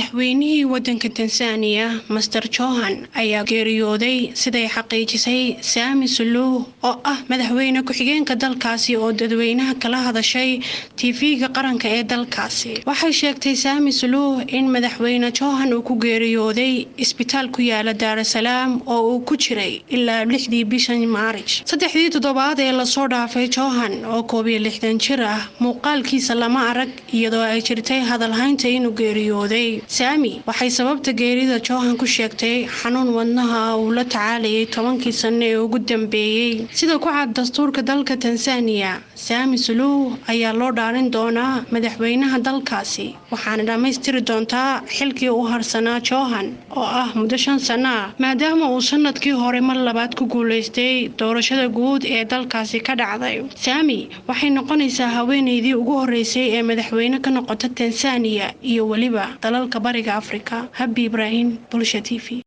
madaxweynihii waddanka Tansaaniya Master Johan ayaa geeriyooday siday xaqiijisay Samia Suluhu oo ah madaxweyne ku-xigeenka dalkaasi oo dadweynaha kala hadashay TV-ga qaranka ee dalkaasi. Waxay sheegtay Samia Suluhu in madaxweyne Johan uu ku geeriyooday isbitaal ku yaala Dar es Salaam oo uu ku jiray ilaa 6 bishan Maarch. 3 toddobaad ee la soo dhaafay Johan oo 61 jir ah muuqaalkiisa lama arag iyadoo ay jirtay hadal haynta inuu geeriyooday. Samia waxay sababta geerida Johan ku sheegtay xanuun wadnaha oo la tacaalayay 10 sano ee ugu dambeeyay. Sida ku cad dastuurka dalka Tansaaniya, Samia Suluhu ayaa loo dhaarin doonaa madaxweynaha dalkaasi waxaana dhamaystiri doontaa xilkii uu harsanaa Johan oo ah muddo 5 sano ah maadaama uu sanadkii hore mar labaad ku guuleystay doorashada guud ee dalkaasi ka dhacday. Samia waxay noqonaysaa haweeneydii ugu horeysay ee madaxweyne ka noqota Tansaaniya iyo waliba dalalka bariga Afrika. Habi Ibrahim, Bulsha TV.